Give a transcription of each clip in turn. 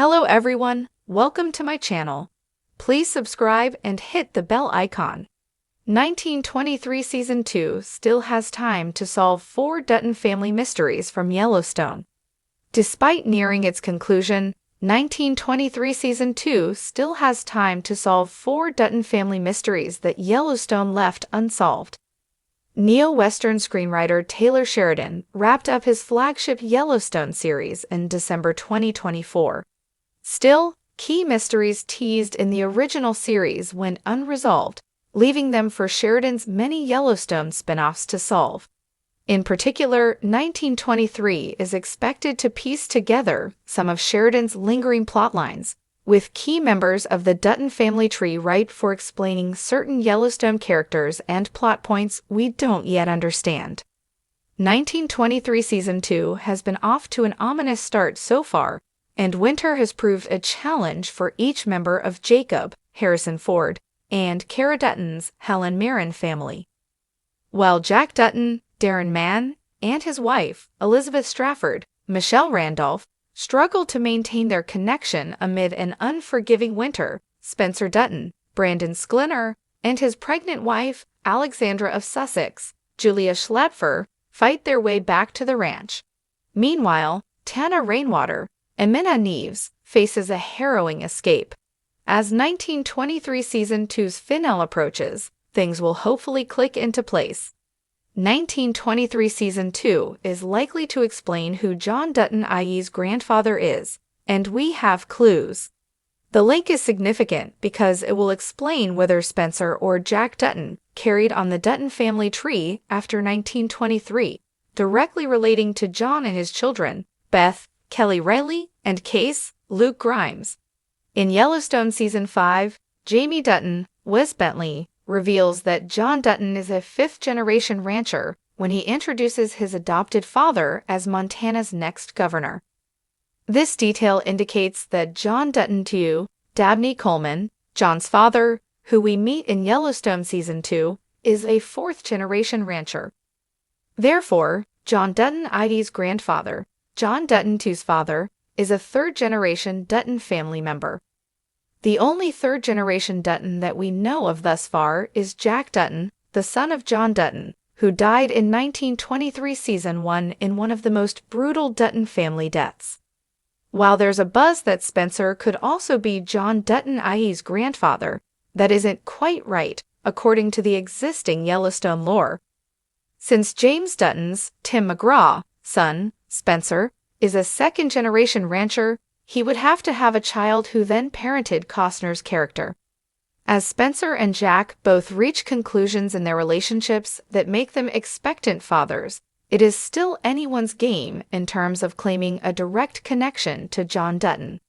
Hello everyone, welcome to my channel. Please subscribe and hit the bell icon. 1923 Season 2 still has time to solve 4 Dutton family mysteries from Yellowstone. Despite nearing its conclusion, 1923 Season 2 still has time to solve 4 Dutton family mysteries that Yellowstone left unsolved. Neo-Western screenwriter Taylor Sheridan wrapped up his flagship Yellowstone series in December 2024. Still, key mysteries teased in the original series went unresolved, leaving them for Sheridan's many Yellowstone spin-offs to solve. In particular, 1923 is expected to piece together some of Sheridan's lingering plotlines, with key members of the Dutton family tree ripe for explaining certain Yellowstone characters and plot points we don't yet understand. 1923 Season 2 has been off to an ominous start so far, and winter has proved a challenge for each member of Jacob, Harrison Ford, and Cara Dutton's Helen Mirren family. While Jack Dutton, Darren Mann, and his wife, Elizabeth Strafford, Michelle Randolph, struggled to maintain their connection amid an unforgiving winter, Spencer Dutton, Brandon Sklinner, and his pregnant wife, Alexandra of Sussex, Julia Schlepfer, fight their way back to the ranch. Meanwhile, Tana Rainwater, Amina Neves, faces a harrowing escape. As 1923 Season 2's finale approaches, things will hopefully click into place. 1923 Season 2 is likely to explain who John Dutton IE's grandfather is, and we have clues. The link is significant because it will explain whether Spencer or Jack Dutton carried on the Dutton family tree after 1923, directly relating to John and his children, Beth, Kelly Riley, and Case, Luke Grimes. In Yellowstone Season 5, Jamie Dutton, Wes Bentley, reveals that John Dutton is a fifth-generation rancher when he introduces his adopted father as Montana's next governor. This detail indicates that John Dutton II, Dabney Coleman, John's father, who we meet in Yellowstone Season 2, is a fourth-generation rancher. Therefore, John Dutton ID's grandfather, John Dutton II's father, is a third-generation Dutton family member. The only third-generation Dutton that we know of thus far is Jack Dutton, the son of John Dutton, who died in 1923 Season 1 in one of the most brutal Dutton family deaths. While there's a buzz that Spencer could also be John Dutton IE's grandfather, that isn't quite right, according to the existing Yellowstone lore. Since James Dutton's, Tim McGraw, son, Spencer, is a second-generation rancher, he would have to have a child who then parented Costner's character. As Spencer and Jack both reach conclusions in their relationships that make them expectant fathers, it is still anyone's game in terms of claiming a direct connection to John Dutton.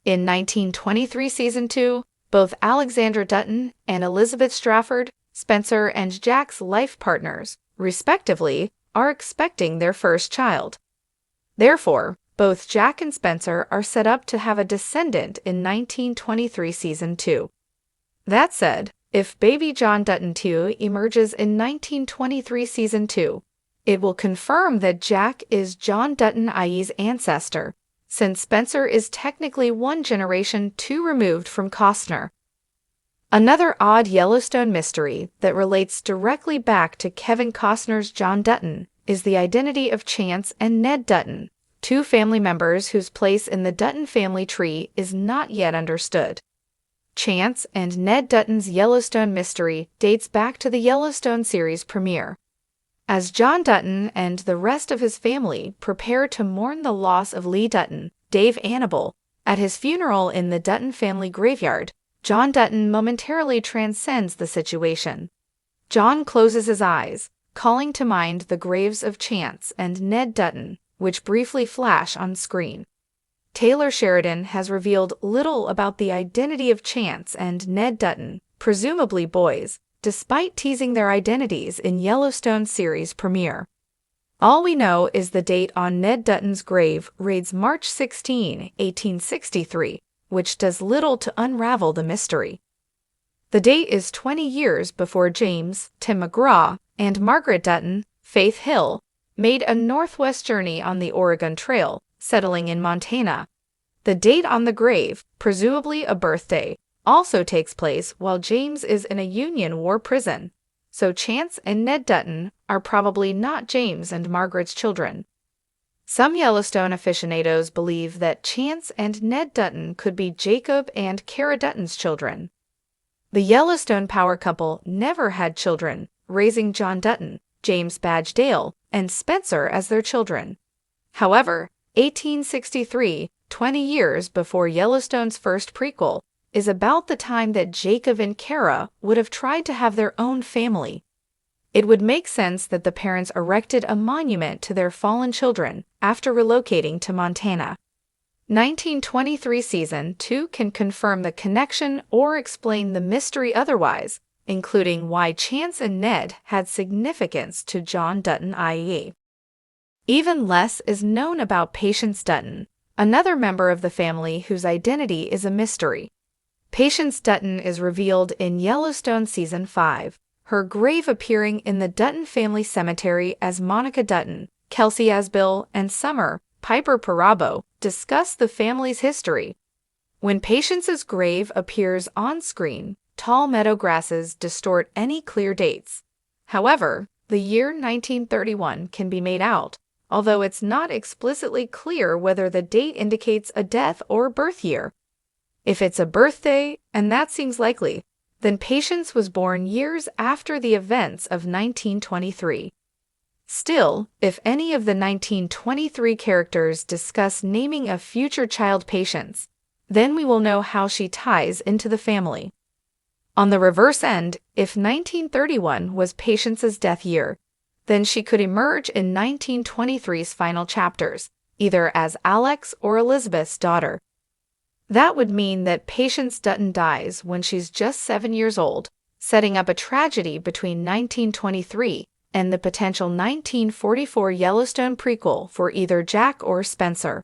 In 1923 Season 2, both Alexandra Dutton and Elizabeth Strafford, Spencer and Jack's life partners, respectively, are expecting their first child. Therefore, both Jack and Spencer are set up to have a descendant in 1923 Season 2. That said, if baby John Dutton II emerges in 1923 Season 2, it will confirm that Jack is John Dutton IE's ancestor, since Spencer is technically one generation too removed from Costner. Another odd Yellowstone mystery that relates directly back to Kevin Costner's John Dutton is the identity of Chance and Ned Dutton, two family members whose place in the Dutton family tree is not yet understood. Chance and Ned Dutton's Yellowstone mystery dates back to the Yellowstone series premiere. As John Dutton and the rest of his family prepare to mourn the loss of Lee Dutton, Dave Annable, at his funeral in the Dutton family graveyard, John Dutton momentarily transcends the situation. John closes his eyes, calling to mind the graves of Chance and Ned Dutton, which briefly flash on screen. Taylor Sheridan has revealed little about the identity of Chance and Ned Dutton, presumably boys, despite teasing their identities in Yellowstone series premiere. All we know is the date on Ned Dutton's grave reads March 16, 1863, which does little to unravel the mystery. The date is 20 years before James, Tim McGraw, and Margaret Dutton, Faith Hill, made a northwest journey on the Oregon Trail, settling in Montana. The date on the grave, presumably a birthday, also takes place while James is in a Union war prison, so Chance and Ned Dutton are probably not James and Margaret's children. Some Yellowstone aficionados believe that Chance and Ned Dutton could be Jacob and Kara Dutton's children. The Yellowstone power couple never had children, raising John Dutton, James Badge Dale, and Spencer as their children. However, 1863, 20 years before Yellowstone's first prequel, is about the time that Jacob and Kara would have tried to have their own family. It would make sense that the parents erected a monument to their fallen children after relocating to Montana. 1923 Season 2 can confirm the connection or explain the mystery otherwise, including why Chance and Ned had significance to John Dutton i.e. Even less is known about Patience Dutton, another member of the family whose identity is a mystery. Patience Dutton is revealed in Yellowstone Season 5, her grave appearing in the Dutton family cemetery as Monica Dutton, Kelsey Asbill, and Summer Piper Parabo discuss the family's history. When Patience's grave appears on screen, tall meadow grasses distort any clear dates. However, the year 1931 can be made out, although it's not explicitly clear whether the date indicates a death or birth year. If it's a birthday, and that seems likely, then Patience was born years after the events of 1923. Still, if any of the 1923 characters discuss naming a future child Patience, then we will know how she ties into the family. On the reverse end, if 1931 was Patience's death year, then she could emerge in 1923's final chapters, either as Alex or Elizabeth's daughter. That would mean that Patience Dutton dies when she's just 7 years old, setting up a tragedy between 1923 and the potential 1944 Yellowstone prequel for either Jack or Spencer.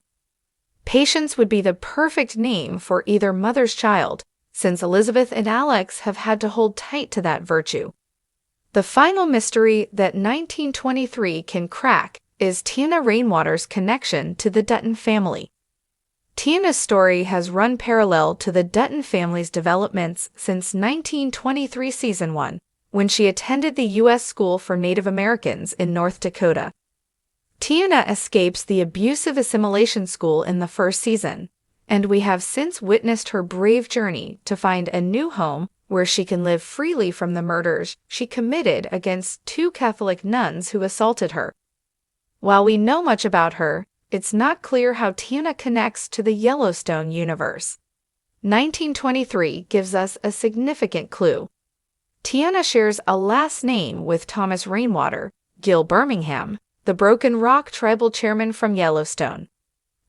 Patience would be the perfect name for either mother's child, since Elizabeth and Alex have had to hold tight to that virtue. The final mystery that 1923 can crack is Tiana Rainwater's connection to the Dutton family. Tiana's story has run parallel to the Dutton family's developments since 1923 Season 1, when she attended the U.S. School for Native Americans in North Dakota. Tiana escapes the abusive assimilation school in the first season, and we have since witnessed her brave journey to find a new home where she can live freely from the murders she committed against 2 Catholic nuns who assaulted her. While we know much about her, it's not clear how Tiana connects to the Yellowstone universe. 1923 gives us a significant clue. Tiana shares a last name with Thomas Rainwater, Gil Birmingham, the Broken Rock tribal chairman from Yellowstone.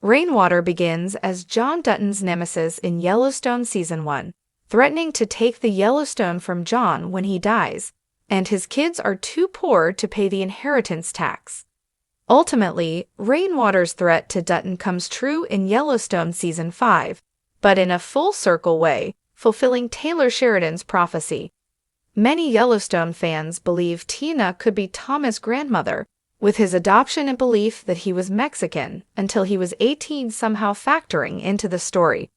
Rainwater begins as John Dutton's nemesis in Yellowstone Season 1, threatening to take the Yellowstone from John when he dies, and his kids are too poor to pay the inheritance tax. Ultimately, Rainwater's threat to Dutton comes true in Yellowstone Season 5, but in a full-circle way, fulfilling Taylor Sheridan's prophecy. Many Yellowstone fans believe Tiana could be Thomas' grandmother, with his adoption and belief that he was Mexican until he was 18 somehow factoring into the story.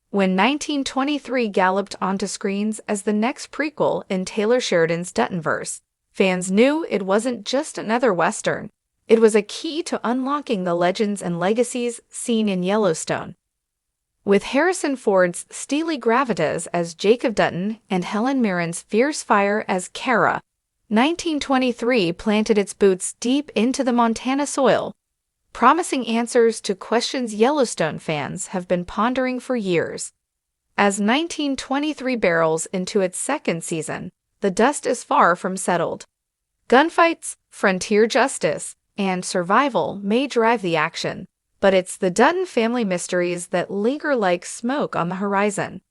When 1923 galloped onto screens as the next prequel in Taylor Sheridan's Duttonverse, fans knew it wasn't just another Western. It was a key to unlocking the legends and legacies seen in Yellowstone. With Harrison Ford's steely gravitas as Jacob Dutton and Helen Mirren's fierce fire as Kara, 1923 planted its boots deep into the Montana soil, promising answers to questions Yellowstone fans have been pondering for years. As 1923 barrels into its second season, the dust is far from settled. Gunfights, frontier justice, and survival may drive the action, but it's the Dutton family mysteries that linger like smoke on the horizon.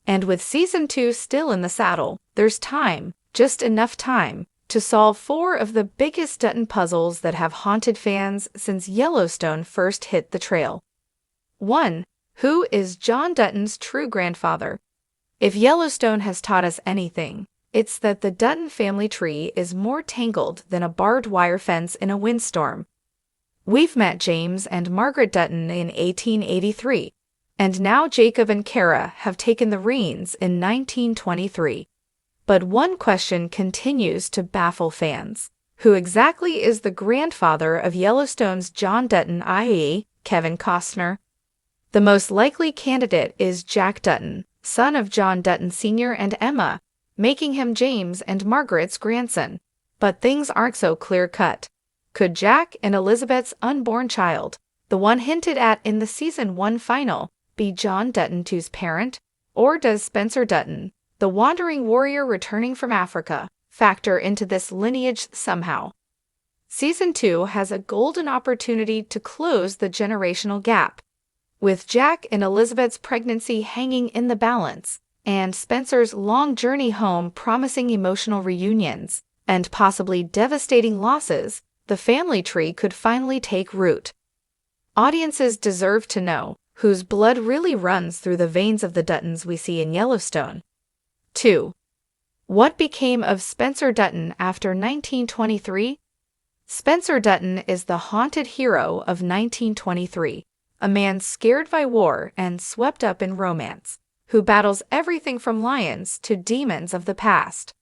And with Season 2 still in the saddle, there's time, just enough time, to solve 4 of the biggest Dutton puzzles that have haunted fans since Yellowstone first hit the trail. 1. Who is John Dutton's true grandfather? If Yellowstone has taught us anything, it's that the Dutton family tree is more tangled than a barbed wire fence in a windstorm. We've met James and Margaret Dutton in 1883, And now Jacob and Kara have taken the reins in 1923. But one question continues to baffle fans. Who exactly is the grandfather of Yellowstone's John Dutton, i.e., Kevin Costner? The most likely candidate is Jack Dutton, son of John Dutton Sr. and Emma, making him James and Margaret's grandson. But things aren't so clear-cut. Could Jack and Elizabeth's unborn child, the one hinted at in the Season 1 final, be John Dutton II's parent? Or does Spencer Dutton, the wandering warrior returning from Africa, factor into this lineage somehow? Season 2 has a golden opportunity to close the generational gap. With Jack and Elizabeth's pregnancy hanging in the balance, and Spencer's long journey home promising emotional reunions, and possibly devastating losses, the family tree could finally take root. Audiences deserve to know whose blood really runs through the veins of the Duttons we see in Yellowstone. 2. What became of Spencer Dutton after 1923? Spencer Dutton is the haunted hero of 1923, a man scared by war and swept up in romance, who battles everything from lions to demons of the past.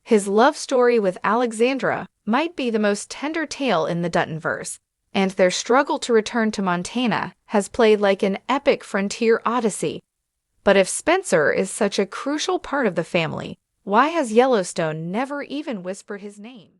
His love story with Alexandra might be the most tender tale in the Duttonverse, and their struggle to return to Montana has played like an epic frontier odyssey. But if Spencer is such a crucial part of the family, why has Yellowstone never even whispered his name?